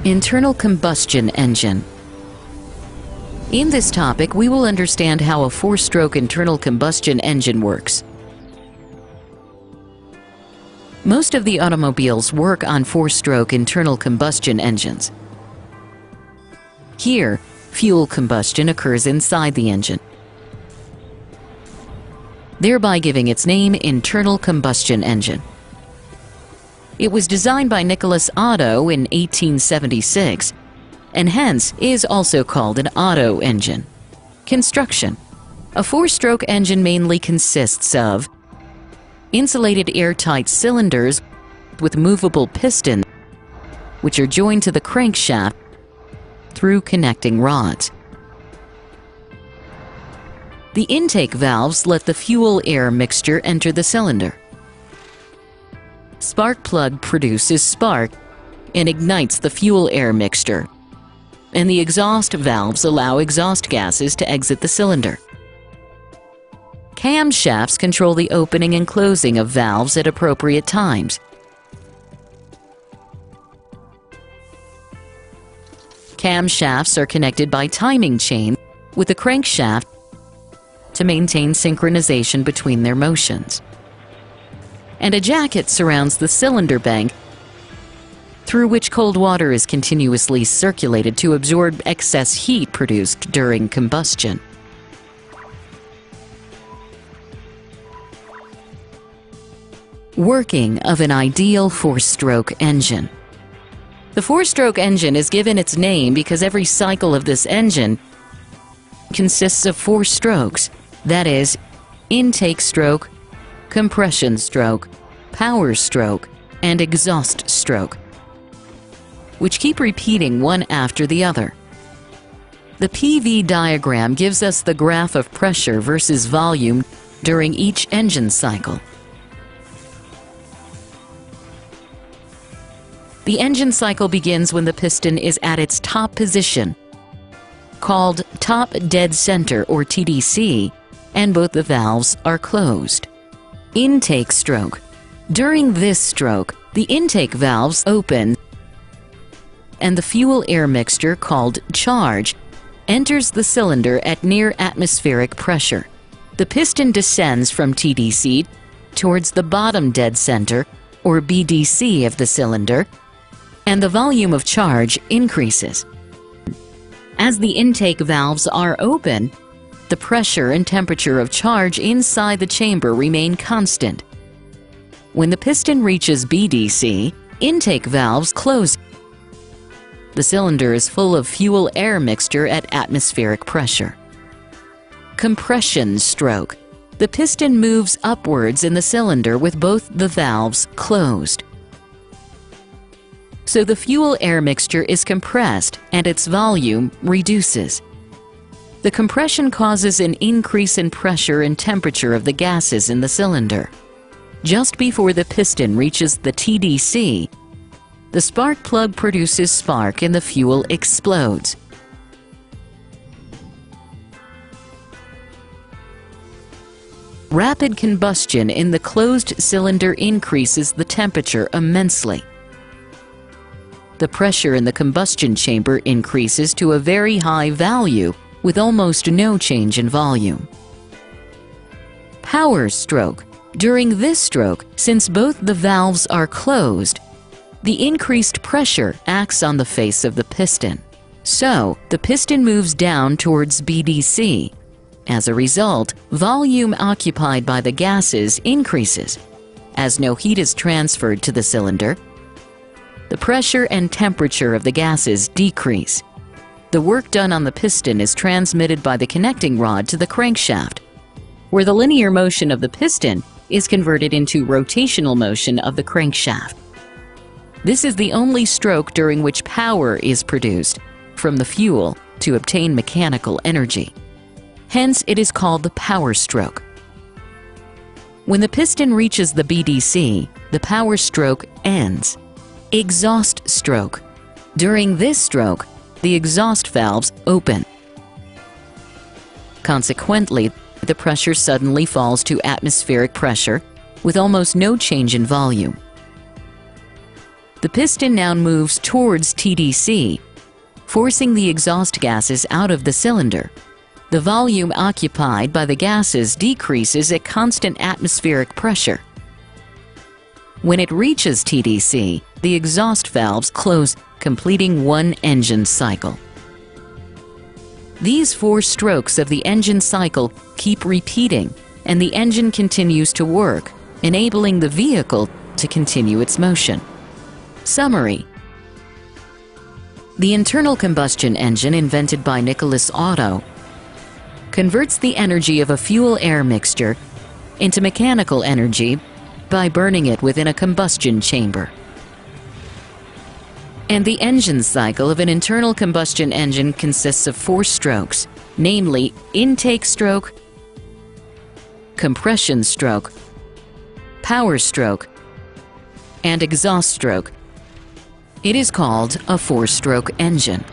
Internal Combustion Engine. In this topic, we will understand how a four-stroke internal combustion engine works. Most of the automobiles work on four-stroke internal combustion engines. Here, fuel combustion occurs inside the engine, thereby giving its name Internal Combustion Engine. It was designed by Nicholas Otto in 1876, and hence is also called an Otto engine. Construction. A four-stroke engine mainly consists of insulated airtight cylinders with movable pistons, which are joined to the crankshaft through connecting rods. The intake valves let the fuel-air mixture enter the cylinder. Spark plug produces spark and ignites the fuel-air mixture, and the exhaust valves allow exhaust gases to exit the cylinder. Camshafts control the opening and closing of valves at appropriate times. Camshafts are connected by timing chains with the crankshaft to maintain synchronization between their motions. And a jacket surrounds the cylinder bank, through which cold water is continuously circulated to absorb excess heat produced during combustion. Working of an ideal four-stroke engine. The four-stroke engine is given its name because every cycle of this engine consists of four strokes, that is, intake stroke, compression stroke, power stroke, and exhaust stroke, which keep repeating one after the other. The PV diagram gives us the graph of pressure versus volume during each engine cycle. The engine cycle begins when the piston is at its top position, called top dead center or TDC, and both the valves are closed. Intake stroke. During this stroke, the intake valves open and the fuel-air mixture called charge enters the cylinder at near atmospheric pressure. The piston descends from TDC towards the bottom dead center or BDC of the cylinder, and the volume of charge increases. As the intake valves are open, the pressure and temperature of charge inside the chamber remain constant. When the piston reaches BDC, intake valves close. The cylinder is full of fuel-air mixture at atmospheric pressure. Compression stroke. The piston moves upwards in the cylinder with both the valves closed. So the fuel-air mixture is compressed and its volume reduces. The compression causes an increase in pressure and temperature of the gases in the cylinder. Just before the piston reaches the TDC, the spark plug produces spark and the fuel explodes. Rapid combustion in the closed cylinder increases the temperature immensely. The pressure in the combustion chamber increases to a very high value with almost no change in volume. Power stroke. During this stroke, since both the valves are closed, the increased pressure acts on the face of the piston. So, the piston moves down towards BDC. As a result, volume occupied by the gases increases. As no heat is transferred to the cylinder, the pressure and temperature of the gases decrease. The work done on the piston is transmitted by the connecting rod to the crankshaft, where the linear motion of the piston is converted into rotational motion of the crankshaft. This is the only stroke during which power is produced from the fuel to obtain mechanical energy. Hence, it is called the power stroke. When the piston reaches the BDC, the power stroke ends. Exhaust stroke. During this stroke, the exhaust valves open. Consequently, the pressure suddenly falls to atmospheric pressure with almost no change in volume. The piston now moves towards TDC, forcing the exhaust gases out of the cylinder. The volume occupied by the gases decreases at constant atmospheric pressure. When it reaches TDC, the exhaust valves close, completing one engine cycle. These 4 strokes of the engine cycle keep repeating, and the engine continues to work, enabling the vehicle to continue its motion. Summary: the internal combustion engine, invented by Nicholas Otto, converts the energy of a fuel-air mixture into mechanical energy by burning it within a combustion chamber. And the engine cycle of an internal combustion engine consists of 4 strokes, namely intake stroke, compression stroke, power stroke, and exhaust stroke. It is called a 4-stroke engine.